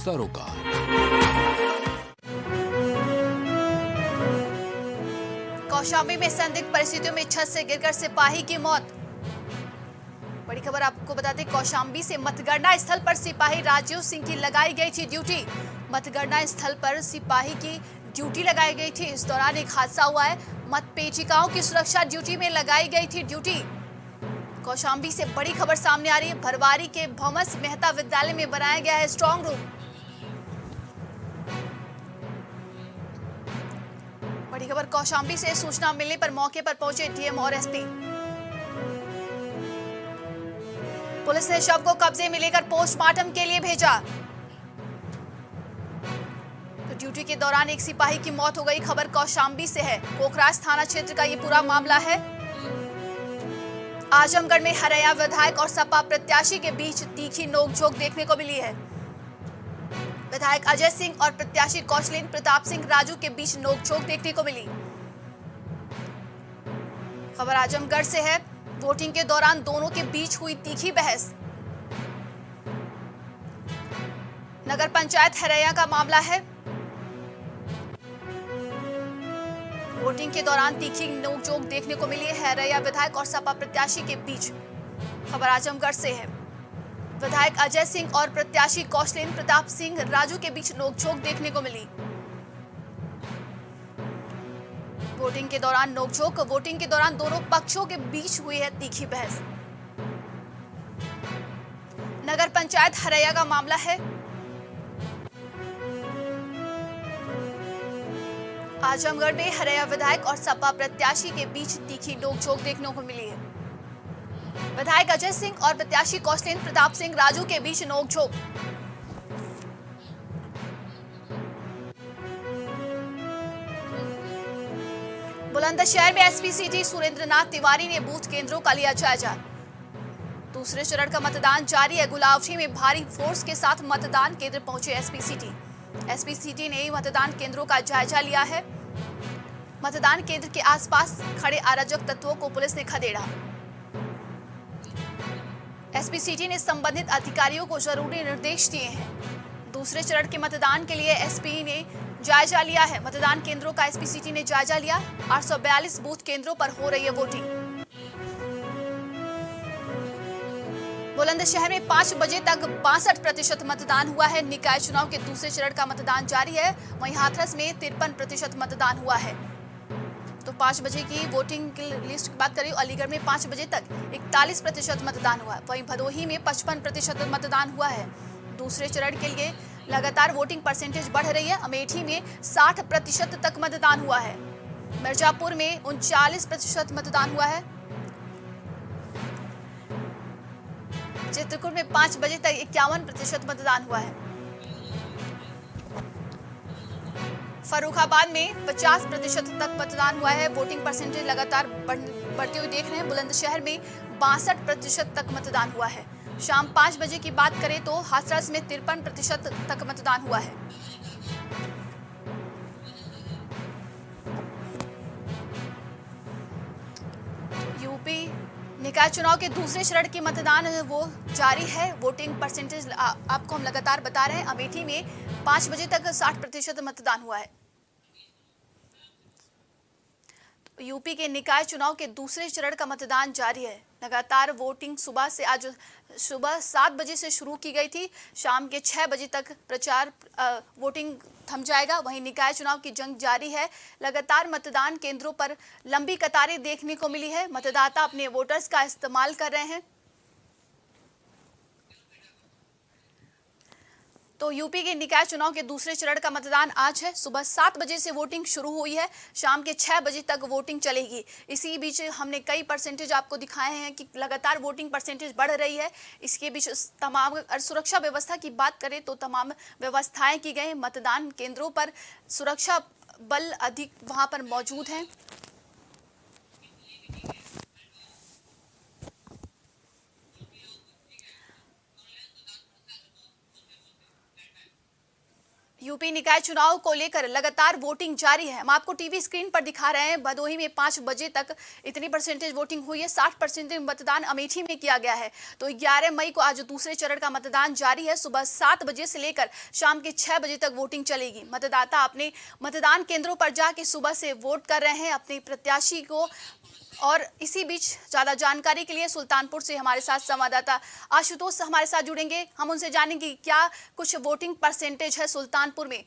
सरोकार। कौशाम्बी में संदिग्ध परिस्थितियों में छत से गिरकर सिपाही की मौत। बड़ी खबर आपको बता दें, कौशाम्बी से मतगणना स्थल पर सिपाही राजीव सिंह की लगाई गई थी ड्यूटी। मतगणना स्थल पर सिपाही की ड्यूटी लगाई गई थी। इस दौरान एक हादसा हुआ है। मतपेटिकाओं की सुरक्षा ड्यूटी में लगाई गई थी ड्यूटी। कौशाम्बी से बड़ी खबर सामने आ रही है। भरवारी के भौमस मेहता विद्यालय में बनाया गया है स्ट्रांग रूम। बड़ी खबर कौशाम्बी से सूचना मिलने पर मौके पर पहुंचे डीएम और एसपी। पुलिस ने शव को कब्जे में लेकर पोस्टमार्टम के लिए भेजा। तो ड्यूटी के दौरान एक सिपाही की मौत हो गई। खबर कौशाम्बी से है। कोकरास थाना क्षेत्र का ये पूरा मामला है। आजमगढ़ में हरैया विधायक और सपा प्रत्याशी के बीच तीखी नोकझोंक देखने को मिली है। विधायक अजय सिंह और प्रत्याशी कौशलेंद्र प्रताप सिंह राजू के बीच नोकझोंक देखने को मिली। खबर आजमगढ़ से है। वोटिंग के दौरान दोनों के बीच हुई तीखी बहस। नगर पंचायत हरैया का मामला है। वोटिंग के दौरान तीखी नोकझोंक देखने को मिली है हरैया विधायक और सपा प्रत्याशी के बीच। खबर आजमगढ़ से है। विधायक अजय सिंह और प्रत्याशी कौशलेंद्र प्रताप सिंह राजू के बीच नोकझोंक देखने को मिली। वोटिंग के दौरान नोकझोंक। वोटिंग के दौरान दोनों पक्षों के बीच हुई है तीखी बहस। नगर पंचायत हरैया का मामला है। आजमगढ़ में हरैया विधायक और सपा प्रत्याशी के बीच तीखी नोकझोंक देखने को मिली है। विधायक अजय सिंह और प्रत्याशी कौशलेंद्र प्रताप सिंह राजू के बीच नोकझोंक। बुलंदशहर में एसपी सिटी सुरेंद्रनाथ तिवारी ने बूथ केंद्रों का लिया जायजा। दूसरे चरण का मतदान जारी है। गुलावटी में भारी फोर्स के साथ मतदान केंद्र पहुंचे एसपी सिटी। एसपी सिटी ने मतदान केंद्रों का जायजा लिया है। मतदान केंद्र के आसपास खड़े अराजक तत्वों को पुलिस ने खदेड़ा। एसपी सिटी ने संबंधित अधिकारियों को जरूरी निर्देश दिए हैं। दूसरे चरण के मतदान के लिए एसपी ने जायजा लिया है। मतदान केंद्रों का एसपी सिटी ने जायजा लिया। 842 बूथ केंद्रों पर हो रही है वोटिंग। बुलंदशहर में 5 बजे तक 62% मतदान हुआ है। निकाय चुनाव के दूसरे चरण का मतदान जारी है। वहीं हाथरस में 53% मतदान हुआ है। तो 5 बजे की वोटिंग की लिस्ट की बात करें, अलीगढ़ में 5 बजे तक 41% मतदान हुआ है। वहीं भदोही में 55% मतदान हुआ है। दूसरे चरण के लिए लगातार वोटिंग परसेंटेज बढ़ रही है। अमेठी में 60% तक मतदान हुआ है। मिर्जापुर में 39% मतदान हुआ है। चित्रकूट में 5 बजे तक 51% मतदान हुआ है। फर्रुखाबाद में 50% तक मतदान हुआ है। वोटिंग परसेंटेज लगातार बढ़ती हुई देख रहे हैं। बुलंदशहर में 62% तक मतदान हुआ है। शाम 5 बजे की बात करें तो हाथरस में 53% तक मतदान हुआ है। यूपी निकाय चुनाव के दूसरे चरण की मतदान वो जारी है। वोटिंग परसेंटेज आपको हम लगातार बता रहे हैं। अमेठी में 5 बजे तक 60% मतदान हुआ है। यूपी के निकाय चुनाव के दूसरे चरण का मतदान जारी है। लगातार वोटिंग आज सुबह 7 बजे से शुरू की गई थी। शाम के 6 बजे तक प्रचार वोटिंग थम जाएगा। वहीं निकाय चुनाव की जंग जारी है। लगातार मतदान केंद्रों पर लंबी कतारें देखने को मिली है। मतदाता अपने वोटर्स का इस्तेमाल कर रहे हैं। तो यूपी के निकाय चुनाव के दूसरे चरण का मतदान आज है। सुबह 7 बजे से वोटिंग शुरू हुई है। शाम के 6 बजे तक वोटिंग चलेगी। इसी बीच हमने कई परसेंटेज आपको दिखाए हैं कि लगातार वोटिंग परसेंटेज बढ़ रही है। इसके बीच तमाम सुरक्षा व्यवस्था की बात करें तो तमाम व्यवस्थाएं की गई। मतदान केंद्रों पर सुरक्षा बल अधिक वहां पर मौजूद हैं। यूपी निकाय चुनाव को लेकर लगातार वोटिंग जारी है। हम आपको टीवी स्क्रीन पर दिखा रहे हैं। भदोही में 5 बजे तक इतनी परसेंटेज वोटिंग हुई है। 60% मतदान अमेठी में किया गया है। तो 11 मई को आज दूसरे चरण का मतदान जारी है। सुबह 7 बजे से लेकर शाम के 6 बजे तक वोटिंग चलेगी। मतदाता अपने मतदान केंद्रों पर जाके सुबह से वोट कर रहे हैं अपने प्रत्याशी को। और इसी बीच ज्यादा जानकारी के लिए सुल्तानपुर से हमारे साथ संवाददाता आशुतोष हमारे साथ जुड़ेंगे। हम उनसे जानेंगे क्या कुछ वोटिंग परसेंटेज है सुल्तानपुर में।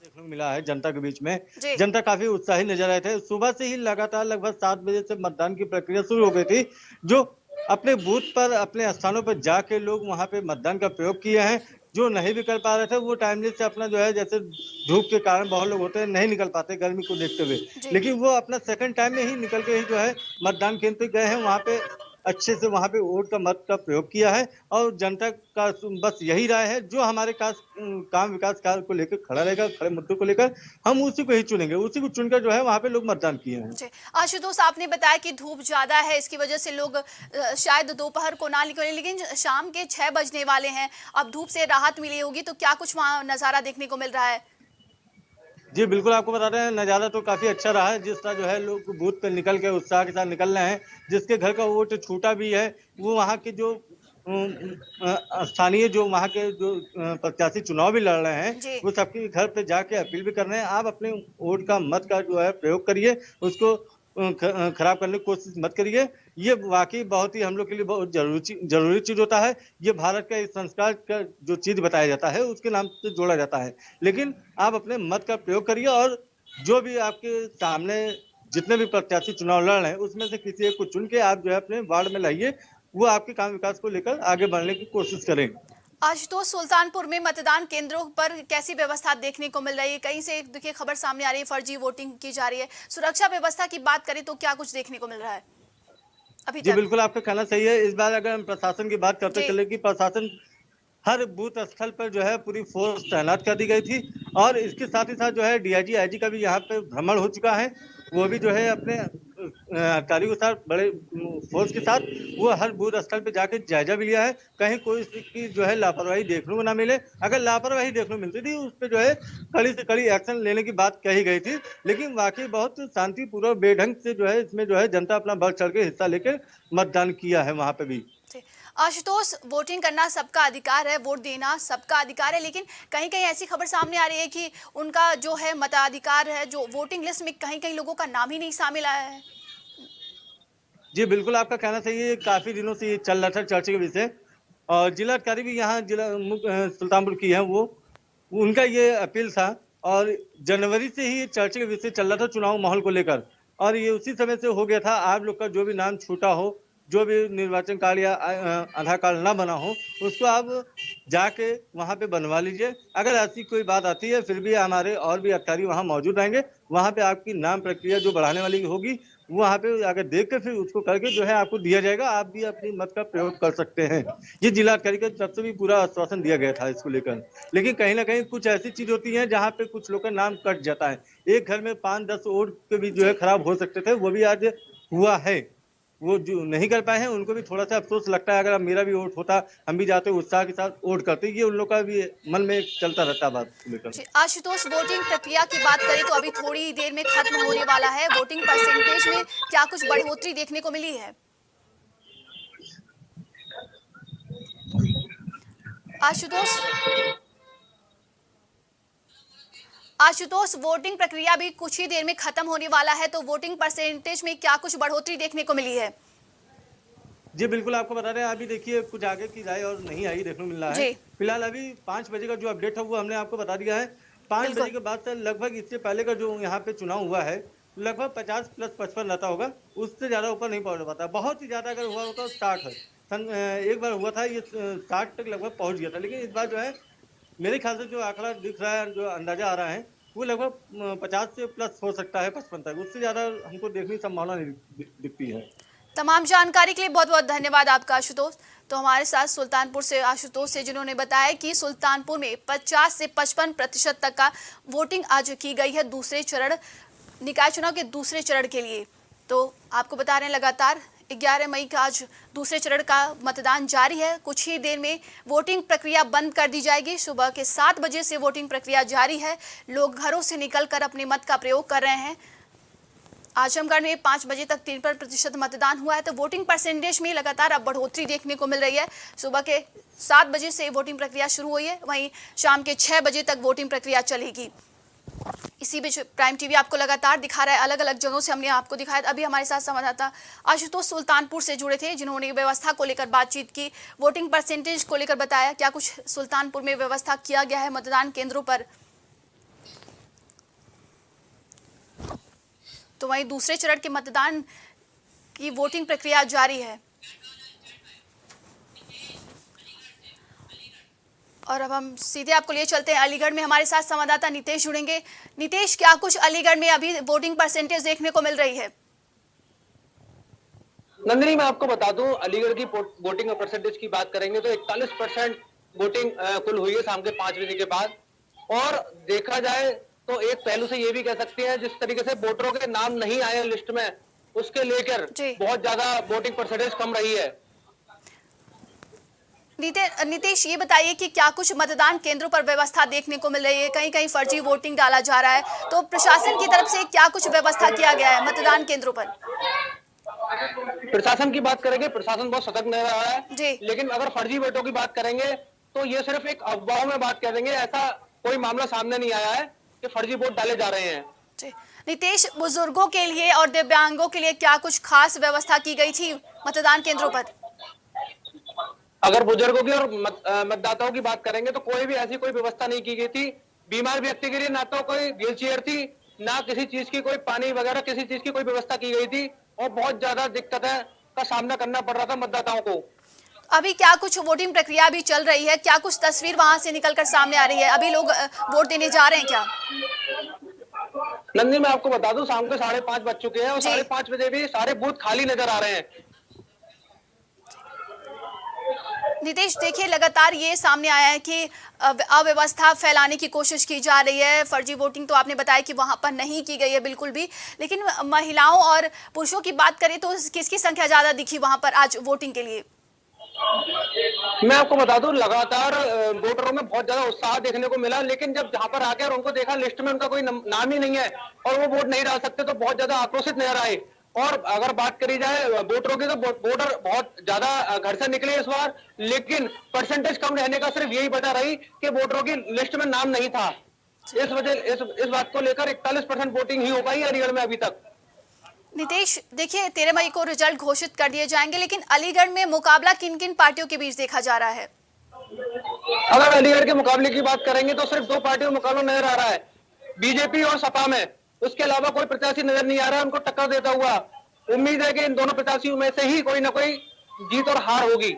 देखने को मिला है जनता के बीच में। जी। जनता काफी उत्साहित नजर आए थे। सुबह से ही लगातार लगभग 7 बजे से मतदान की प्रक्रिया शुरू हो गई थी। जो अपने बूथ पर अपने स्थानों पर जाके लोग वहां पे मतदान का प्रयोग किए हैं। जो नहीं भी कर पा रहे थे वो टाइमली से अपना जो है, जैसे धूप के कारण बहुत लोग होते हैं नहीं निकल पाते गर्मी को देखते हुए, जी। लेकिन वो अपना सेकंड टाइम में ही निकल के ही जो है मतदान केंद्र पे गए हैं। वहां पे अच्छे से वहां पे वोट का मत का प्रयोग किया है। और जनता का बस यही राय है, जो हमारे काम विकास कार्य को लेकर खड़ा रहेगा, खड़े मुद्दों को लेकर हम उसी को ही चुनेंगे। उसी को चुनकर जो है वहां पे लोग मतदान किए हैं। जी। आशुतोष, आपने बताया कि धूप ज्यादा है, इसकी वजह से लोग शायद दोपहर को ना निकले, लेकिन शाम के 6 बजने वाले हैं। अब धूप से राहत मिली होगी, तो क्या कुछ वहाँ नजारा देखने को मिल रहा है? जी बिल्कुल, आपको बता रहे हैं नज़ारा तो काफ़ी अच्छा रहा है। जिस तरह जो है लोग बूथ पे निकल के उत्साह के साथ निकल रहे हैं। जिसके घर का वोट छूटा भी है, वो वहाँ के जो स्थानीय जो वहाँ के जो प्रत्याशी चुनाव भी लड़ रहे हैं, जी। वो सबके घर पे जाके अपील भी कर रहे हैं। आप अपने वोट का मत का जो है प्रयोग करिए, उसको खराब करने की कोशिश मत करिए। ये वाकई बहुत ही हम लोग के लिए बहुत जरूरी चीज होता है। ये भारत का एक संस्कार का जो चीज बताया जाता है उसके नाम से जोड़ा जाता है। लेकिन आप अपने मत का प्रयोग करिए और जो भी आपके सामने जितने भी प्रत्याशी चुनाव लड़ रहे हैं उसमें से किसी एक को चुन के आप जो है अपने वार्ड में लाइए। वो आपके काम विकास को लेकर आगे बढ़ने की कोशिश करें। आशुतोष, सुल्तानपुर में मतदान केंद्रों पर कैसी व्यवस्था देखने को मिल रही है? कहीं से देखिए खबर सामने आ रही है फर्जी वोटिंग की जा रही है। सुरक्षा व्यवस्था की बात करें तो क्या कुछ देखने को मिल रहा है अभी जी तक? बिल्कुल, आपका कहना सही है। इस बार अगर हम प्रशासन की बात करते जी। चले कि प्रशासन हर बूथ स्थल पर जो है पूरी फोर्स तैनात कर दी गई थी। और इसके साथ ही साथ जो है डीआईजी आईजी का भी यहाँ पे भ्रमण हो चुका है। वो भी जो है अपने अधिकारियों के साथ बड़े फोर्स के साथ वो हर बूथ स्थल पे जाके जायजा भी लिया है। कहीं कोई की जो है लापरवाही देखने को ना मिले। अगर लापरवाही देखने को मिलती थी उस पर जो है कड़ी से कड़ी एक्शन लेने की बात कही गई थी। लेकिन वाकई बहुत शांतिपूर्वक बेढंग से जो है इसमें जो है जनता अपना बढ़ चढ़ के हिस्सा लेकर मतदान किया है वहां पे भी। जी। आशुतोष, वोटिंग करना सबका अधिकार है, वोट देना सबका अधिकार है, लेकिन कहीं कहीं ऐसी खबर सामने आ रही है कि उनका जो है मताधिकार है, जो वोटिंग लिस्ट में कहीं कहीं लोगों का नाम ही नहीं शामिल आया है। जी बिल्कुल, आपका कहना सही है। काफी दिनों से ये चल रहा था चर्चा के विषय। और जिलाधिकारी भी यहाँ सुल्तानपुर की है, वो उनका ये अपील था। और जनवरी से ही ये चर्चा के विषय चल रहा था चुनाव माहौल को लेकर। और ये उसी समय से हो गया था। आप लोग का जो भी नाम छूटा हो, जो भी निर्वाचन कार्ड या आधार कार्ड ना बना हो, उसको आप जाके वहाँ पे बनवा लीजिए। अगर ऐसी कोई बात आती है फिर भी हमारे और भी अधिकारी वहाँ मौजूद रहेंगे। वहाँ पे आपकी नाम प्रक्रिया जो बढ़ाने वाली होगी वो वहाँ पे आकर देख कर फिर उसको करके जो है आपको दिया जाएगा। आप भी अपनी मत का प्रयोग कर सकते हैं। ये जिलाधिकारी की तरफ से भी पूरा आश्वासन दिया गया था इसको लेकर। लेकिन कहीं ना कहीं कुछ ऐसी चीज होती है जहाँ पे कुछ लोग का नाम कट जाता है। एक घर में 5-10 वोट के भी जो है जी। खराब हो सकते थे, वो भी आज हुआ है। वो जो नहीं कर पाए हैं उनको भी थोड़ा सा अफसोस लगता है। अगर अब मेरा भी वोट होता, हम भी जाते उत्साह के साथ वोट करते। ये उन लोग का भी मन में एक चलता रहता बात को लेकर। जी। आशुतोष, वोटिंग प्रक्रिया की बात करें तो अभी थोड़ी देर में खत्म होने वाला है। वोटिंग परसेंटेज में क्या कुछ बढ़ोतरी देखने को मिली है? आशुतोष, आशुतोष, वोटिंग प्रक्रिया भी कुछ ही देर में खत्म होने वाला है, तो वोटिंग परसेंटेज में क्या कुछ बढ़ोतरी देखने को मिली है? जी बिल्कुल, आपको बता रहे हैं। अभी देखिए कुछ आगे की राय और नहीं आई देखने को मिल रहा है। जी। फिलहाल अभी 5 बजे का जो अपडेट है वो हमने आपको बता दिया है। 5 बजे बिल्कुल। के बाद से लगभग इससे पहले का जो यहाँ पे चुनाव हुआ है लगभग 50 प्लस 55 रहता होगा। उससे ज्यादा ऊपर नहीं पहुंच पाता। बहुत ही ज्यादा अगर हुआ होता 60 है। एक बार हुआ था ये 60 तक लगभग पहुंच गया था। लेकिन इस बार जो है मेरे ख्याल से जो आंकड़ा दिख रहा है, जो अंदाजा आ रहा है, वो लगभग 50 से प्लस हो सकता है 55 तक। उससे ज्यादा हमको देखने की संभावना नहीं दिखती है। तमाम जानकारी के लिए बहुत बहुत धन्यवाद आपका आशुतोष। तो हमारे साथ सुल्तानपुर से आशुतोष से, जिन्होंने बताया कि सुल्तानपुर में 50 से 55% तक का वोटिंग आज की गई है दूसरे चरण निकाय चुनाव के दूसरे चरण के लिए। तो आपको बता रहे हैं लगातार 11 मई का आज दूसरे चरण का मतदान जारी है। कुछ ही देर में वोटिंग प्रक्रिया बंद कर दी जाएगी। सुबह के 7 बजे से वोटिंग प्रक्रिया जारी है। लोग घरों से निकलकर अपने मत का प्रयोग कर रहे हैं। आजमगढ़ में 5 बजे तक 53% मतदान हुआ है, तो वोटिंग परसेंटेज में लगातार अब बढ़ोतरी देखने को मिल रही है। सुबह के 7 बजे से वोटिंग प्रक्रिया शुरू हुई है, वहीं शाम के 6 बजे तक वोटिंग प्रक्रिया चलेगी। इसी बीच प्राइम टीवी आपको लगातार दिखा रहा है, अलग अलग जगहों से हमने आपको दिखाया। अभी हमारे साथ संवाददाता आशुतोष सुल्तानपुर से जुड़े थे, जिन्होंने व्यवस्था को लेकर बातचीत की, वोटिंग परसेंटेज को लेकर बताया। क्या कुछ सुल्तानपुर में व्यवस्था किया गया है मतदान केंद्रों पर? तो वहीं दूसरे चरण के मतदान की वोटिंग प्रक्रिया जारी है। और अब हम सीधे आपको लिए चलते हैं अलीगढ़ में। हमारे साथ संवाददाता नितेश जुड़ेंगे। नितेश, क्या कुछ अलीगढ़ में अभी वोटिंग परसेंटेज देखने को मिल रही है? नंदिनी, मैं आपको बता दूं, अलीगढ़ की वोटिंग परसेंटेज की बात करेंगे तो 41% वोटिंग कुल हुई है शाम के 5 बजे के बाद। और देखा जाए तो एक पहलू से ये भी कह सकते हैं, जिस तरीके से वोटरों के नाम नहीं आए लिस्ट में, उसके लेकर बहुत ज्यादा वोटिंग परसेंटेज कम रही है। नितेश, ये बताइए कि क्या कुछ मतदान केंद्रों पर व्यवस्था देखने को मिल रही है? कहीं कहीं फर्जी वोटिंग डाला जा रहा है, तो प्रशासन की तरफ से क्या कुछ व्यवस्था किया गया है मतदान केंद्रों पर? प्रशासन की बात करेंगे, प्रशासन बहुत सतर्क नजर आ रहा है। लेकिन अगर फर्जी वोटों की बात करेंगे तो ये सिर्फ एक अफवाहों में बात करेंगे, ऐसा कोई मामला सामने नहीं आया है कि फर्जी वोट डाले जा रहे हैं। नितेश, बुजुर्गों के लिए और दिव्यांगों के लिए क्या कुछ खास व्यवस्था की गई थी मतदान केंद्रों पर? अगर बुजुर्गों की और मतदाताओं की बात करेंगे तो कोई भी ऐसी कोई व्यवस्था नहीं की गई थी। बीमार व्यक्ति के लिए ना तो कोई व्हील चेयर थी, ना किसी चीज की कोई पानी वगैरह किसी चीज की कोई व्यवस्था की गई थी, और बहुत ज्यादा दिक्कतें का सामना करना पड़ रहा था मतदाताओं को। अभी क्या कुछ वोटिंग प्रक्रिया भी चल रही है? क्या कुछ तस्वीर वहां से निकलकर सामने आ रही है? अभी लोग वोट देने जा रहे हैं क्या? नंदी, मैं आपको बता दूं, शाम के 5:30 बज चुके हैं और 5:30 बजे भी सारे बूथ खाली नजर आ रहे हैं। नितेश, देखिए लगातार ये सामने आया है कि अव्यवस्था फैलाने की कोशिश की जा रही है। फर्जी वोटिंग तो आपने बताया कि वहां पर नहीं की गई है बिल्कुल भी, लेकिन महिलाओं और पुरुषों की बात करें तो किसकी संख्या ज्यादा दिखी वहां पर आज वोटिंग के लिए? मैं आपको बता दूं, लगातार वोटरों में बहुत ज्यादा उत्साह देखने को मिला, लेकिन जब जहां पर आके और उनको देखा लिस्ट में उनका कोई नाम ही नहीं है और वो वोट नहीं डाल सकते, तो बहुत ज्यादा आक्रोशित नजर आए। और अगर बात करी जाए वोटरों की, तो वोटर बहुत ज्यादा घर से निकले इस बार, लेकिन परसेंटेज कम रहने का सिर्फ यही वजह रही कि वोटरों की लिस्ट में नाम नहीं था। इस बात को लेकर 41% वोटिंग ही हो पाई अलीगढ़ में अभी तक। नितेश, देखिए 13 मई को रिजल्ट घोषित कर दिए जाएंगे, लेकिन अलीगढ़ में मुकाबला किन किन पार्टियों के बीच देखा जा रहा है? अगर अलीगढ़ के मुकाबले की बात करेंगे तो सिर्फ 2 पार्टियों का मुकाबला नजर आ रहा है, बीजेपी और सपा में। उसके अलावा कोई प्रत्याशी नजर नहीं आ रहा है उनको टक्कर देता हुआ। उम्मीद है कि इन दोनों प्रत्याशियों में से ही कोई ना कोई जीत और हार होगी।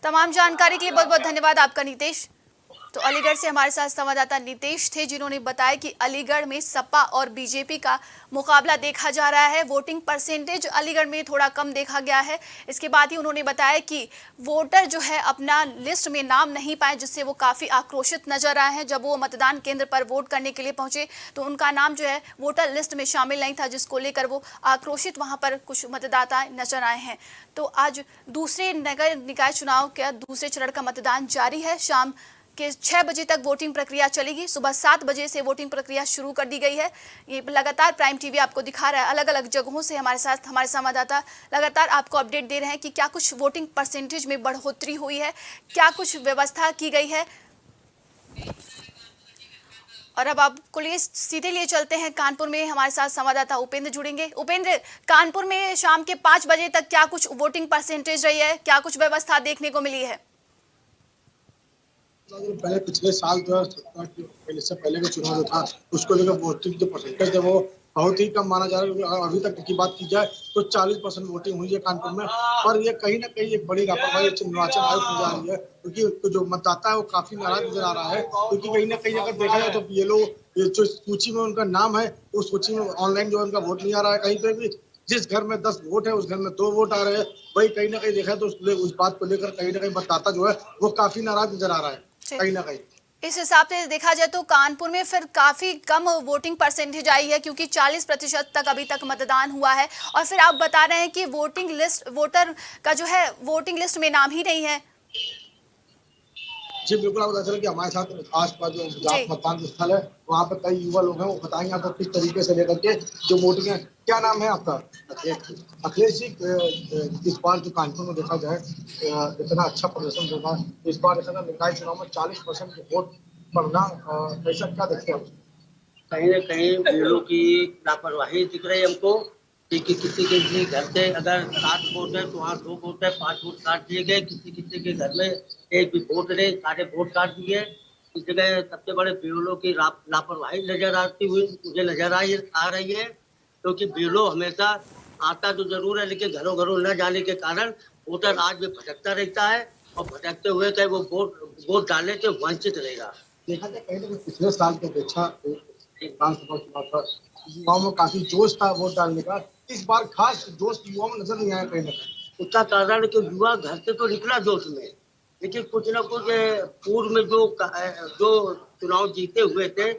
तमाम जानकारी के लिए बहुत बहुत धन्यवाद आपका नितेश। तो अलीगढ़ से हमारे साथ संवाददाता नितेश थे, जिन्होंने बताया कि अलीगढ़ में सपा और बीजेपी का मुकाबला देखा जा रहा है। वोटिंग परसेंटेज अलीगढ़ में थोड़ा कम देखा गया है। इसके बाद ही उन्होंने बताया कि वोटर जो है अपना लिस्ट में नाम नहीं पाए, जिससे वो काफ़ी आक्रोशित नजर आए हैं। जब वो मतदान केंद्र पर वोट करने के लिए पहुंचे तो उनका नाम जो है वोटर लिस्ट में शामिल नहीं था, जिसको लेकर वो आक्रोशित वहाँ पर कुछ मतदाता नजर आए हैं। तो आज दूसरे नगर निकाय चुनाव का दूसरे चरण का मतदान जारी है। शाम के 6 बजे तक वोटिंग प्रक्रिया चलेगी। सुबह 7 बजे से वोटिंग प्रक्रिया शुरू कर दी गई है। ये लगातार प्राइम टीवी आपको दिखा रहा है, अलग अलग जगहों से हमारे साथ हमारे संवाददाता लगातार आपको अपडेट दे रहे हैं कि क्या कुछ वोटिंग परसेंटेज में बढ़ोतरी हुई है, क्या कुछ व्यवस्था की गई है। और अब आपको लिए सीधे लिए चलते हैं कानपुर में। हमारे साथ संवाददाता उपेंद्र जुड़ेंगे। उपेंद्र, कानपुर में शाम के 5 बजे तक क्या कुछ वोटिंग परसेंटेज रही है, क्या कुछ व्यवस्था देखने को मिली है? पहले पिछले साल से पहले का चुनाव जो था उसको लेकर वोटिंग जो परसेंटेज है वो बहुत ही कम माना जा रहा है। अभी तक की बात की जाए तो 40% वोटिंग हुई है कानपुर में, और ये कहीं ना कहीं एक बड़ी लापरवाही निर्वाचन आयोग की जा रही है, क्योंकि जो मतदाता है वो काफी नाराज नजर आ रहा है। क्योंकि कहीं ना कहीं अगर देखा जाए तो ये लोग जो सूची में उनका नाम है उस सूची में ऑनलाइन जो उनका वोट नहीं आ रहा है। कहीं पे भी जिस घर में 10 वोट है उस घर में 2 वोट आ रहे हैं। वही कहीं ना कहीं देखा तो उस बात को लेकर कहीं ना कहीं मतदाता जो है वो काफी नाराज नजर आ रहा है कहीं ना कहीं। इस हिसाब से देखा जाए तो कानपुर में फिर काफी कम वोटिंग परसेंटेज आई है, क्योंकि 40% तक अभी तक मतदान हुआ है। और फिर आप बता रहे हैं कि वोटर का जो है वोटिंग लिस्ट में नाम ही नहीं है। जी बिल्कुल, आपको पता चला कि हमारे साथ आस-पास जो जहाँ जी मतदान स्थल है, वहाँ पर कई युवा लोग हैं, वो बताएंगे आपको किस तरीके से लेकर के जो वोटिंग है। क्या नाम है आपका? अखिलेश जी, इस बार जो कानपुर में देखा जाए इतना अच्छा प्रदर्शन होगा, इस बार ऐसा निकाय चुनाव में 40% वोट पड़ना, ऐसा क्या देखते हैं आप? कहीं न कहीं बीएलओ की लापरवाही दिख रही है हमको कि किसी के भी घर से अगर 7 वोट है तो वहाँ 2 वोट है, 5 वोट काट दिए गए। किसी के घर में एक भी वोट नहीं, सारे वोट काट दिए। इस जगह सबसे बड़े बीएलओ की लापरवाही नजर आती हुई मुझे नजर आ रही है, क्योंकि बीएलओ हमेशा आता तो जरूर है, लेकिन घरों घरों न जाने के कारण वोटर आज भी भटकता रहता है, और भटकते हुए चाहे वो वोट डालने से वंचित रहेगा। देखा जाए कहीं ना कहीं पिछले साल की अपेक्षा विधानसभा चुनाव पर युवाओं में काफी जोश था वोट डालने का। इस बार खास जोश युवाओं में नजर नहीं आया कहीं ना कहीं। उसका कारण कि युवा घर से तो निकला जोश में, लेकिन कुछ न कुछ पूर्व में जो चुनाव जीते हुए थे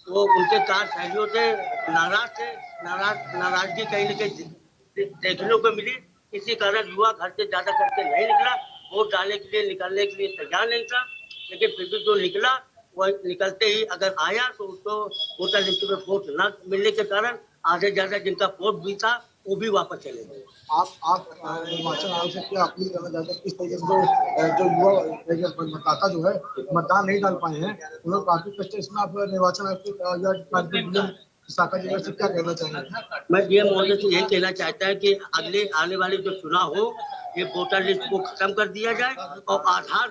वो उनके सहयोगियों से नाराज थे। नाराजगी कहीं न कहीं देखने को मिली। इसी कारण युवा घर से ज्यादा करके नहीं निकला, वोट डालने के लिए निकलने के लिए तैयार नहीं था। लेकिन फिर भी जो निकला, वो निकलते ही अगर आया तो उसको वोटर लिस्ट में वोट न मिलने के कारण आधे ज्यादा जिनका वोट भी था वो भी वापस चले गए। आप निर्वाचन आयोग से क्या अपील करना चाहते हैं? किस तरीके से जो युवा मतदाता जो है मतदान नहीं डाल पाए हैं, उन्हें काफी कष्ट है। इसमें आप निर्वाचन आयोग या शाखा जी से क्या कहना चाहेंगे? मैं डीएम महोदय से यही कहना चाहता है कि अगले आने वाले जो चुनाव हो, ये वोटर लिस्ट को खत्म कर दिया जाए और आधार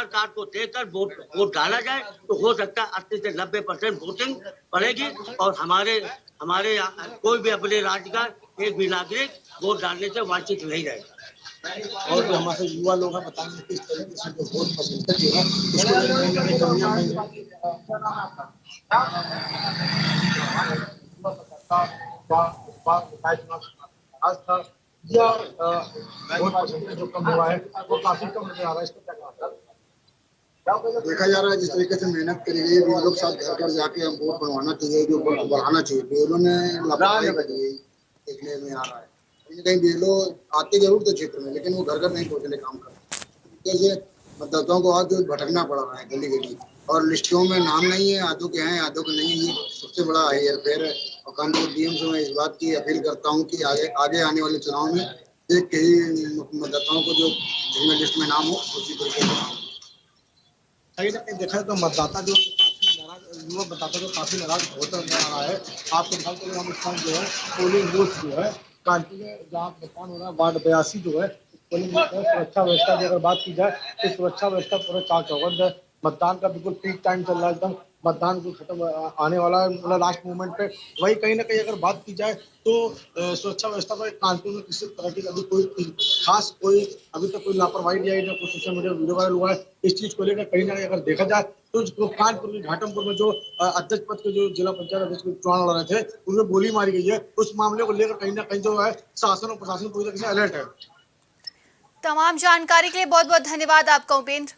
कार्ड को देकर वोट डाला जाए, तो हो सकता है 80 से 90% वोटिंग बढ़ेगी और हमारे कोई भी अपने राज्य का एक भी नागरिक वोट डालने से वंचित नहीं रहेगा। और जो हमारे युवा लोग हैं बताएंगे किस तरीके से जो वोट परसेंटेज जो है उसको लेकर के कमियां नहीं है। क्या नाम है आपका? आज था या वोट परसेंटेज जो कम हुआ है वो काफी कम नजर आ रहा है, इसको क्या कहना है? देखा जा रहा है जिस तरीके से मेहनत करी गई है, लोग साथ घर घर जाके हम वोट बनवाना चाहिए, जो बढ़ाना चाहिए, बीएलओ ने लापरवाही करी है, देखने में आ रहा है। कहीं कहीं बीएलओ आते जरूर थे क्षेत्र में, लेकिन वो घर घर नहीं पहुंचने काम करते, जैसे मतदाताओं को आज भटकना पड़ रहा है गली गली, और लिस्टों में नाम नहीं है, आधों के हैं आधों के नहीं है। ये सबसे बड़ा हेरफेर है। और कानपुर डीएम से मैं इस बात की अपील करता हूँ कि आगे आने वाले चुनाव में देख के ही मतदाताओं को जो जिसमें लिस्ट में नाम हो उसी तरीके से नाम। कहीं ना कहीं देखा तो मतदाता जो युवा मतदाता जो काफी नाराज होता नजर आ रहा है। आपको बता दें हम इस टाइम जो है पोलिंग बूथ जो है कानपुर में जहाँ मतदान हो रहा है वार्ड 82 जो है पोलिंग बूथ है। सुरक्षा व्यवस्था की अगर बात की जाए तो सुरक्षा व्यवस्था पूरा चाक चौबंद है। मतदान का बिल्कुल पीक टाइम चल रहा है, एकदम मतदान को खत्म आने वाला है, मतलब लास्ट मोमेंट पे। वही कहीं ना कहीं अगर बात की जाए तो सुरक्षा व्यवस्था पर कानपुर में किसी तरह की अभी कोई अभी तक कोई लापरवाही नहीं आई, ना कोई सोशल मीडिया वीडियो वायरल हुआ है। इस चीज को लेकर कहीं ना कहीं अगर देखा जाए तो जो कानपुर में घाटमपुर में जो अध्यक्ष पद के जो जिला पंचायत अध्यक्ष के चुनाव लड़ रहे थे उनमें गोली मारी गई है। उस मामले को लेकर कहीं ना कहीं जो है शासन और प्रशासन पूरी तरह से अलर्ट है। तमाम जानकारी के लिए बहुत बहुत धन्यवाद आपका उपेंद्र।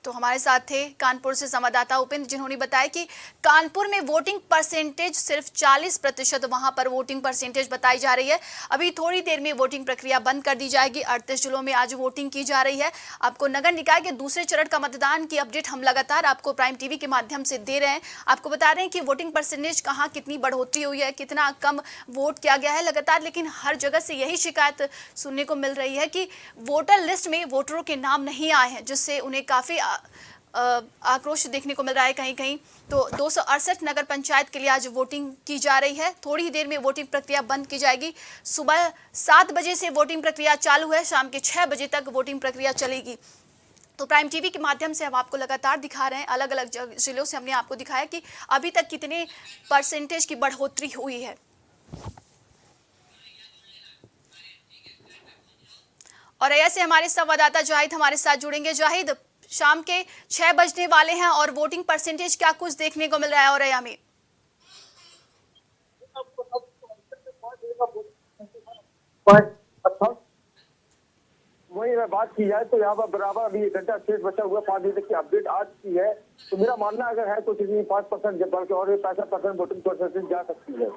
तो हमारे साथ थे कानपुर से संवाददाता उपेंद्र, जिन्होंने बताया कि कानपुर में वोटिंग परसेंटेज सिर्फ 40% वहां पर वोटिंग परसेंटेज बताई जा रही है। अभी थोड़ी देर में वोटिंग प्रक्रिया बंद कर दी जाएगी। 38 जिलों में आज वोटिंग की जा रही है। आपको नगर निकाय के दूसरे चरण का मतदान की अपडेट हम लगातार आपको प्राइम टीवी के माध्यम से दे रहे हैं। आपको बता रहे हैं कि वोटिंग परसेंटेज कहाँ कितनी बढ़ोतरी हुई है, कितना कम वोट किया गया है लगातार, लेकिन हर जगह से यही शिकायत सुनने को मिल रही है कि वोटर लिस्ट में वोटरों के नाम नहीं आए हैं, जिससे उन्हें काफी आक्रोश देखने को मिल रहा है कहीं कहीं। तो 268 नगर पंचायत के लिए आज वोटिंग की जा रही है। थोड़ी ही देर में वोटिंग प्रक्रिया बंद की जाएगी। सुबह 7 बजे से वोटिंग प्रक्रिया चालू है, शाम के 6 बजे तक वोटिंग प्रक्रिया चलेगी। तो प्राइम टीवी के माध्यम से हम आपको लगातार दिखा रहे हैं, अलग अलग जिलों से हमने आपको दिखाया कि अभी तक कितने परसेंटेज की बढ़ोतरी हुई है। और ऐसे हमारे संवाददाता जाहिद हमारे साथ जुड़ेंगे। जाहिद, शाम के 6 बजने वाले हैं और वोटिंग परसेंटेज क्या कुछ देखने को मिल रहा है औरैया में? वही अगर बात की जाए तो यहाँ पर बराबर अभी 1 घंटा शेष बचा हुआ, 5 बजे तक की अपडेट आज की है। तो मेरा मानना अगर है कुछ 5% बढ़ के और 65% वोटिंग परसेंटेज जा सकती है।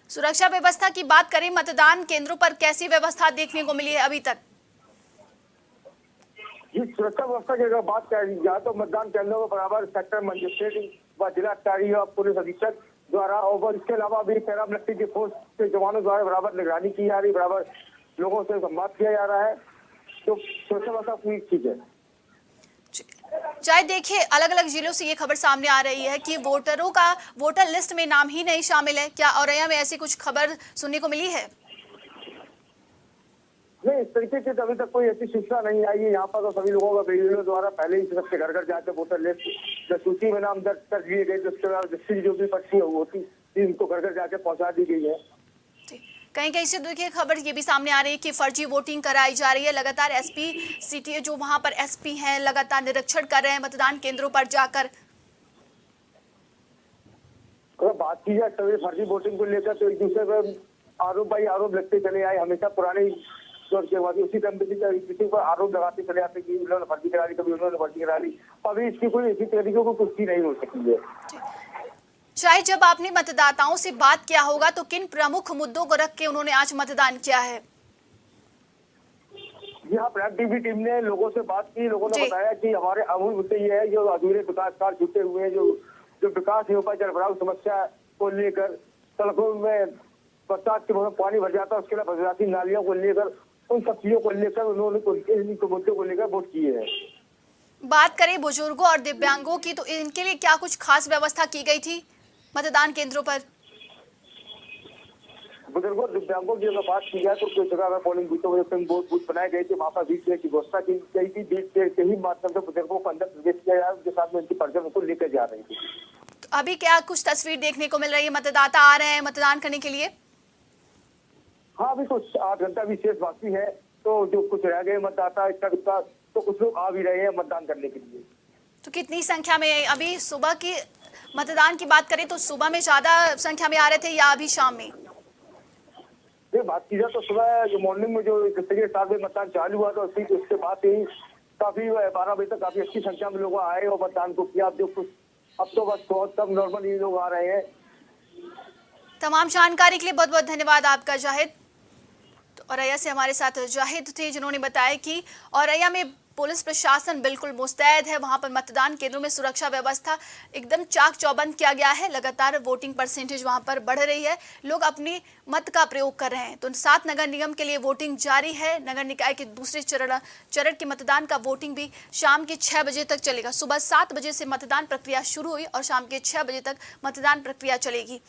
सुरक्षा व्यवस्था की बात करें, मतदान केंद्रों पर कैसी व्यवस्था देखने को मिली है अभी तक? जी, सुरक्षा व्यवस्था की अगर बात करी जाए तो मतदान केंद्रों पर बराबर सेक्टर मजिस्ट्रेट व जिलाधिकारी और पुलिस अधीक्षक द्वारा और इसके अलावा भी पैरामिलिट्री की फोर्स के जवानों द्वारा बराबर निगरानी की जा रही, बराबर लोगों से संवाद किया जा रहा है। तो सुरक्षा व्यवस्था पूरी ठीक है। चाहे देखिए, अलग अलग जिलों से ये खबर सामने आ रही है कि वोटरों का वोटर लिस्ट में नाम ही नहीं शामिल है। क्या औरैया में ऐसी कुछ खबर सुनने को मिली है? नहीं, इस तरीके की अभी तक कोई ऐसी सूचना नहीं आई है। यहाँ पर तो सभी लोगों का बीएलओ द्वारा पहले ही सबके घर घर जाकर वोटर लिस्ट सूची में नाम दर्ज कर दिए गए, जिसके बाद जिसकी जो भी पर्ची होती उनको घर घर जाके पहुंचा दी गई है। कहीं कहीं से देखिए खबर ये भी सामने आ रही है कि फर्जी वोटिंग कराई जा रही है। लगातार एसपी सिटी जो वहां पर एसपी हैं लगातार निरीक्षण कर रहे हैं मतदान केंद्रों पर जाकर। अगर बात की जाए सभी फर्जी वोटिंग को लेकर तो एक दूसरे पर आरोप लगते चले आए। हमेशा पुराने दौर के बाद उसी किसी पर आरोप लगाते चले आते कि उन्होंने फर्जी करा ली, कभी उन्होंने फर्जी करा ली। अभी इसकी कोई इसी तरीके को पुष्टि नहीं हो सकी है। चाहे जब आपने मतदाताओं से बात किया होगा तो किन प्रमुख मुद्दों को रख के उन्होंने आज मतदान किया है? यहाँ प्रैप टीवी टीम ने लोगों से बात की। लोगों ने बताया कि हमारे अमूल मुद्दे ये है जो अधूरे विकास कार्य छूटे हुए हैं, जो विकास नहीं हो पाए, जलभराव समस्या को लेकर, सड़कों में बरसात के मौसम पानी भर जाता है, उसके लिए बरसाती नालियों को लेकर, उन सब चीजों को लेकर उन्होंने मुद्दों को लेकर वोट किए हैं। बात करें बुजुर्गों और दिव्यांगों की तो इनके लिए क्या कुछ खास व्यवस्था की गई थी मतदान केंद्रों पर? बुजुर्गों और दिव्यांगों की अगर बात की जाए तो कुछ जगह पोलिंग बूथों में बूथ बनाए गए थे, वहाँ पर व्हील चेयर की व्यवस्था की गई थी। व्हील चेयर के ही माध्यम से बुजुर्गों को अंदर प्रवेश किया जाए, उनके साथ में उनकी परिजन उनको लेकर जा रही थी। तो अभी क्या कुछ तस्वीर देखने को मिल रही है? मतदाता आ रहे हैं मतदान करने के लिए? हाँ, अभी कुछ 8 घंटा भी शेष बाकी है, तो जो कुछ रह गए मतदाता इतना तो कुछ लोग आ भी रहे हैं मतदान करने के लिए। तो कितनी संख्या में? अभी सुबह की मतदान की बात करें तो सुबह में ज्यादा संख्या में आ रहे थे या अभी शाम में? ये बात की जाए तो सुबह जो मॉर्निंग में जो 7 बजे मतदान चालू हुआ था उसके बाद ही काफी 12 बजे तक काफी अच्छी संख्या में लोग आए और मतदान को किया। अब तो बस बहुत कम नॉर्मल ही लोग आ रहे हैं। तमाम जानकारी के लिए बहुत बहुत धन्यवाद आपका जाहिद। तो औरैया से हमारे साथ जाहिद थे जिन्होंने बताया कि औरैया में पुलिस प्रशासन बिल्कुल मुस्तैद है। वहां पर मतदान केंद्रों में सुरक्षा व्यवस्था एकदम चाक चौबंद किया गया है। लगातार वोटिंग परसेंटेज वहां पर बढ़ रही है, लोग अपने मत का प्रयोग कर रहे हैं। तो 7 नगर निगम के लिए वोटिंग जारी है। नगर निकाय के दूसरे चरण के मतदान का वोटिंग भी शाम के 6 बजे तक चलेगा। सुबह 7 बजे से मतदान प्रक्रिया शुरू हुई और शाम के 6 बजे तक मतदान प्रक्रिया चलेगी।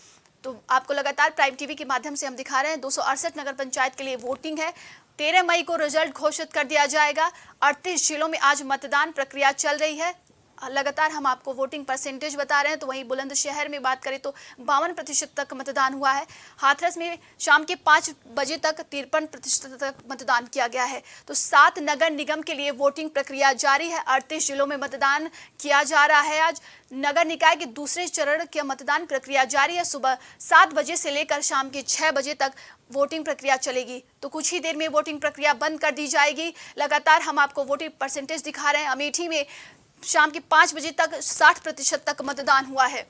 तो आपको लगातार प्राइम टीवी के माध्यम से हम दिखा रहे हैं 268 नगर पंचायत के लिए वोटिंग है। 13 मई को रिजल्ट घोषित कर दिया जाएगा। 38 जिलों में आज मतदान प्रक्रिया चल रही है। लगातार हम आपको वोटिंग परसेंटेज बता रहे हैं। तो वहीं बुलंदशहर में बात करें तो 52% तक मतदान हुआ है। हाथरस में शाम के 5 बजे तक 53% तक मतदान किया गया है। तो 7 नगर निगम के लिए वोटिंग प्रक्रिया जारी है। 38 जिलों में मतदान किया जा रहा है। आज नगर निकाय के दूसरे चरण की मतदान प्रक्रिया जारी है। सुबह 7 बजे से लेकर शाम के 6 बजे तक वोटिंग प्रक्रिया चलेगी। तो कुछ ही देर में वोटिंग प्रक्रिया बंद कर दी जाएगी। लगातार हम आपको वोटिंग परसेंटेज दिखा रहे हैं। अमेठी में शाम के 5 बजे तक 60% तक मतदान हुआ है।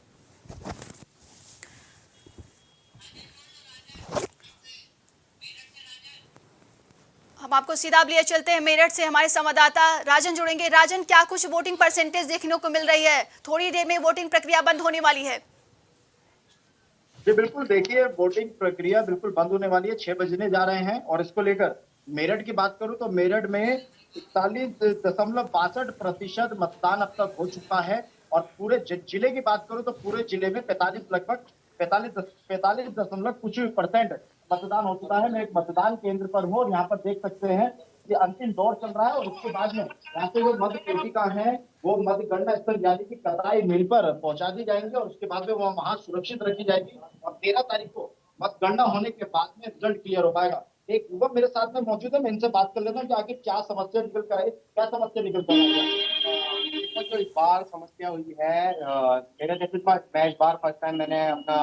हम आपको सीधा अब लिए चलते हैं मेरठ से। हमारे संवाददाता राजन जुड़ेंगे। राजन, क्या कुछ वोटिंग परसेंटेज देखने को मिल रही है? थोड़ी देर में वोटिंग प्रक्रिया बंद होने वाली है। जी बिल्कुल, देखिए वोटिंग प्रक्रिया बिल्कुल बंद होने वाली है, 6 बजने जा रहे हैं। और इसको लेकर मेरठ की बात करूं तो मेरठ में 41.62% मतदान अब तक हो चुका है। और पूरे जिले की बात करूं तो पूरे जिले में 45 कुछ % मतदान हो चुका है। मैं एक मतदान केंद्र पर हूँ और यहाँ पर देख सकते हैं कि अंतिम दौर चल रहा है। और उसके बाद में यहाँ से जो मत पेटिका है वो मतगणना स्थल यानी कि कताई मिल पर पहुंचा दी जाएंगे और उसके बाद में वो वहां सुरक्षित रखी जाएगी। और 13 तारीख को मतगणना होने के बाद में रिजल्ट क्लियर हो पाएगा। एक युवक मेरे साथ में मौजूद है, मैं इनसे बात कर लेता हूँ कि आखिर क्या समस्या निकल कर आई, क्या समस्या निकल कर आई। जो इस बार समस्या हुई है, मेरा जैसे मैं इस बार फर्स्ट टाइम मैंने अपना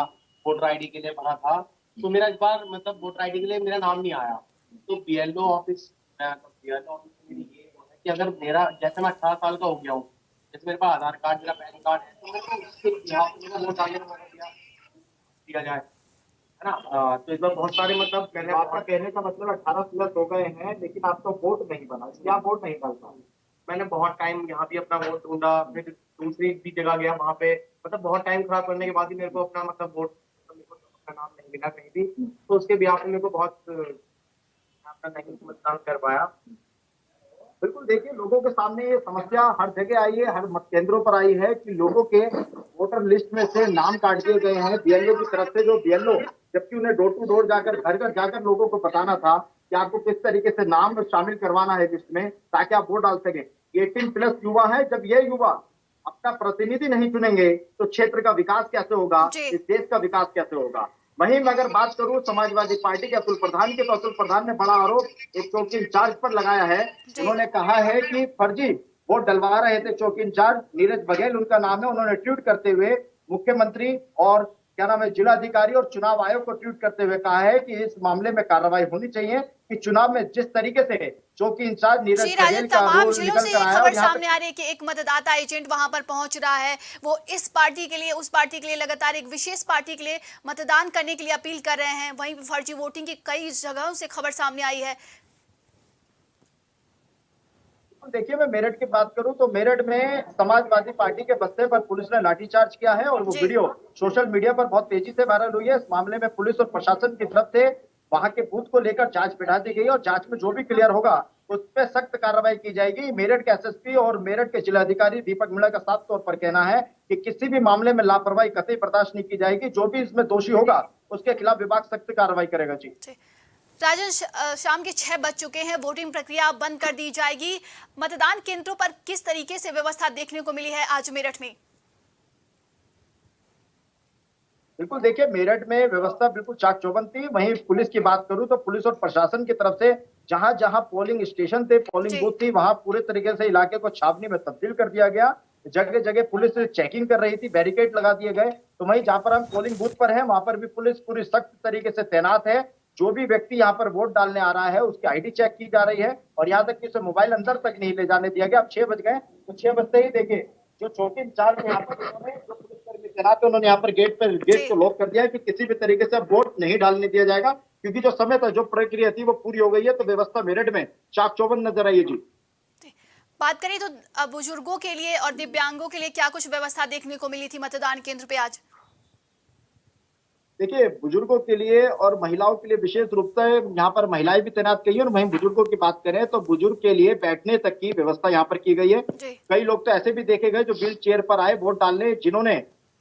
वोटर आईडी के लिए भरा था, तो मेरा इस बार मतलब वोटर आईडी के लिए मेरा नाम नहीं आया। तो बीएलओ ऑफिस दिया था। और मेरी ये वो है कि अगर मेरा जैसे मैं 18 साल का हो गया हूँ, जैसे मेरे पास आधार कार्ड, मेरा पैन कार्ड है, तो मेरे को उसके बिहाफ पे मेरा वोट डालने का मौका दिया जाए, है ना। तो इस बार बहुत सारे मतलब मैंने आपका कहने का मतलब 18 प्लस हो गए हैं, लेकिन आपका वोट नहीं बना, क्या वोट नहीं डालता। मैंने बहुत टाइम यहाँ भी अपना वोट ढूंढा, फिर दूसरी भी जगह गया, वहाँ पे मतलब बहुत टाइम खराब करने के बाद ही मेरे को अपना मतलब वोट, मेरे को अपना नाम नहीं मिला कहीं भी, तो उसके बिहाफ में मेरे को बहुत अपना नहीं मतदान कर पाया। बिल्कुल, देखिए लोगों के सामने ये समस्या हर जगह आई है, हर मत केंद्रों पर आई है कि लोगों के वोटर लिस्ट में से नाम काट दिए गए हैं बीएलओ की तरफ से, जो बीएलओ जबकि उन्हें डोर टू डोर जाकर घर घर जाकर लोगों को बताना था कि आपको किस तरीके से नाम शामिल करवाना है लिस्ट में ताकि आप वोट डाल सके। 18 प्लस युवा है, जब ये युवा अपना प्रतिनिधि नहीं चुनेंगे तो क्षेत्र का विकास कैसे होगा, इस देश का विकास कैसे होगा। वहीं मैं अगर बात करूं समाजवादी पार्टी के अतुल प्रधान के, तो अतुल प्रधान ने बड़ा आरोप एक चौकी इंचार्ज पर लगाया है। उन्होंने कहा है कि फर्जी वोट डलवा रहे थे चौकी इंचार्ज नीरज बघेल उनका नाम है। उन्होंने ट्वीट करते हुए मुख्यमंत्री और क्या नाम है जिलाधिकारी और चुनाव आयोग को ट्वीट करते हुए कहा है कि इस मामले में कार्रवाई होनी चाहिए कि चुनाव में जिस तरीके से चौकी इंचार्ज नीरज बघेल का रोल निकल कर आया। खबर सामने आ रही है कि एक मतदाता एजेंट वहां पर पहुंच रहा है, वो इस पार्टी के लिए उस पार्टी के लिए लगातार एक विशेष पार्टी के लिए मतदान करने के लिए अपील कर रहे हैं। वहीं फर्जी वोटिंग की कई जगहों से खबर सामने आई है। देखिए, मैं मेरठ की बात करूं तो मेरठ में समाजवादी पार्टी के बस्ते पर पुलिस ने लाठीचार्ज किया है और वो वीडियो सोशल मीडिया पर बहुत तेजी से वायरल हुई है। इस मामले में पुलिस और प्रशासन की तरफ से वहां के बूथ को लेकर जांच बढ़ा दी गई और जांच में जो भी क्लियर होगा उस पर सख्त कार्रवाई की जाएगी। मेरठ के एसएसपी और मेरठ के जिलाधिकारी दीपक मीणा का साफ तौर पर कहना है कि किसी भी मामले में लापरवाही कतई बर्दाश्त नहीं की जाएगी। जो भी इसमें दोषी होगा उसके खिलाफ विभाग सख्त कार्रवाई करेगा। जी राजन, शाम के 6 बज चुके हैं, वोटिंग प्रक्रिया बंद कर दी जाएगी। मतदान केंद्रों पर किस तरीके से व्यवस्था देखने को मिली है आज मेरठ में? बिल्कुल, देखिए मेरठ में व्यवस्था बिल्कुल चाक चौबंद थी। वहीं पुलिस की बात करूं तो पुलिस और प्रशासन की तरफ से जहां जहां पोलिंग स्टेशन थे, पोलिंग बूथ थी, वहां पूरे तरीके से इलाके को छावनी में तब्दील कर दिया गया। जगह जगह पुलिस चेकिंग कर रही थी, बैरिकेड लगा दिए गए। तो वहीं जहां पर हम पोलिंग बूथ पर हैं वहां पर भी पुलिस पूरी सख्त तरीके से तैनात है। जो भी व्यक्ति यहाँ पर वोट डालने आ रहा है उसकी आईडी चेक की जा रही है और यहाँ तक कि उसे मोबाइल अंदर तक नहीं ले जाने दिया गया। अब 6 बज गए तो 6 बजते ही देखिए जो चौकी इंचार्ज यहाँ पर जो पुलिसकर्मी तैनात है उन्होंने यहाँ पर गेट को लॉक कर दिया है कि किसी भी तरीके से वोट नहीं डालने दिया जाएगा, क्योंकि जो समय था, जो प्रक्रिया थी वो पूरी हो गई है। तो व्यवस्था मेरठ में चाक चौबंद नजर आई है। जी बात करें तो बुजुर्गों के लिए और दिव्यांगों के लिए क्या कुछ व्यवस्था देखने को मिली थी मतदान केंद्र पे आज? देखिए, बुजुर्गों के लिए और महिलाओं के लिए विशेष रूप से यहाँ पर महिलाएं भी तैनात की है। और वहीं बुजुर्गों की बात करें तो बुजुर्ग के लिए बैठने तक की व्यवस्था यहाँ पर की गई है। कई लोग तो ऐसे भी देखे गए जो व्हील चेयर पर आए वोट डालने, जिन्होंने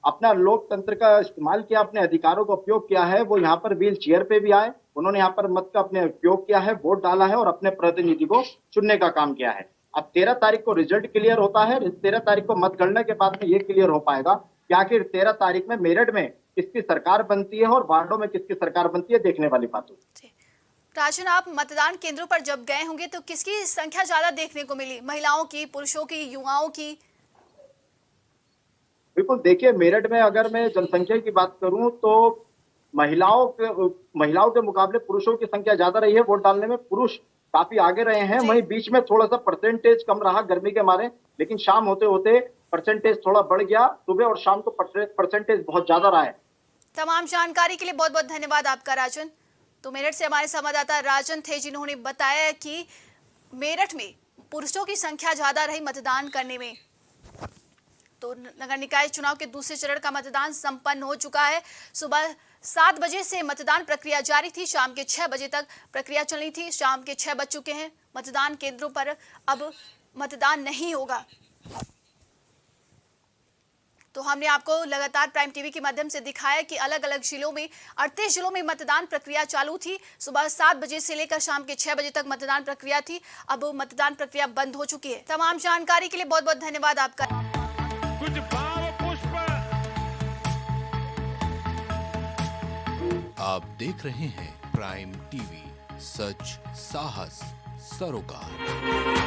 अपना लोकतंत्र का इस्तेमाल किया, अपने अधिकारों का उपयोग किया है, वो यहाँ पर व्हील चेयर पे भी आए। उन्होंने यहाँ पर मत का अपने उपयोग किया है, वोट डाला है और अपने प्रतिनिधि को चुनने का काम किया है। अब 13 तारीख को रिजल्ट क्लियर होता है। 13 तारीख को मतगणना के बाद में ये क्लियर हो पाएगा कि आखिर 13 तारीख में मेरठ में किसकी सरकार बनती है और वार्डों में किसकी सरकार बनती है, देखने वाली बात होगी। राजन, आप मतदान केंद्रों पर जब गए होंगे तो किसकी संख्या ज्यादा देखने को मिली, महिलाओं की, पुरुषों की, युवाओं की? बिल्कुल, देखिए मेरठ में अगर मैं जनसंख्या की बात करूं तो महिलाओं के मुकाबले पुरुषों की संख्या ज्यादा रही है वोट डालने में। पुरुष काफी आगे रहे हैं। वहीं बीच में थोड़ा सा परसेंटेज कम रहा गर्मी के मारे, लेकिन शाम होते होते परसेंटेज थोड़ा बढ़ गया। सुबह और शाम को परसेंटेज बहुत ज्यादा रहा है। तमाम जानकारी के लिए बहुत बहुत धन्यवाद आपका राजन। तो मेरठ से हमारे संवाददाता राजन थे, जिन्होंने बताया कि मेरठ में पुरुषों की संख्या ज्यादा रही मतदान करने में। तो नगर निकाय चुनाव के दूसरे चरण का मतदान संपन्न हो चुका है। सुबह 7 बजे से मतदान प्रक्रिया जारी थी, शाम के 6 बजे तक प्रक्रिया चली थी। शाम के 6 बज चुके हैं। मतदान केंद्रों पर अब मतदान नहीं होगा। तो हमने आपको लगातार प्राइम टीवी के माध्यम से दिखाया कि अलग अलग जिलों में 38 जिलों में मतदान प्रक्रिया चालू थी। सुबह 7 बजे से लेकर शाम के 6 बजे तक मतदान प्रक्रिया थी। अब मतदान प्रक्रिया बंद हो चुकी है। तमाम जानकारी के लिए बहुत बहुत धन्यवाद आपका। कुछ भाव पुष्प। आप देख रहे हैं प्राइम टीवी, सच साहस सरोकार।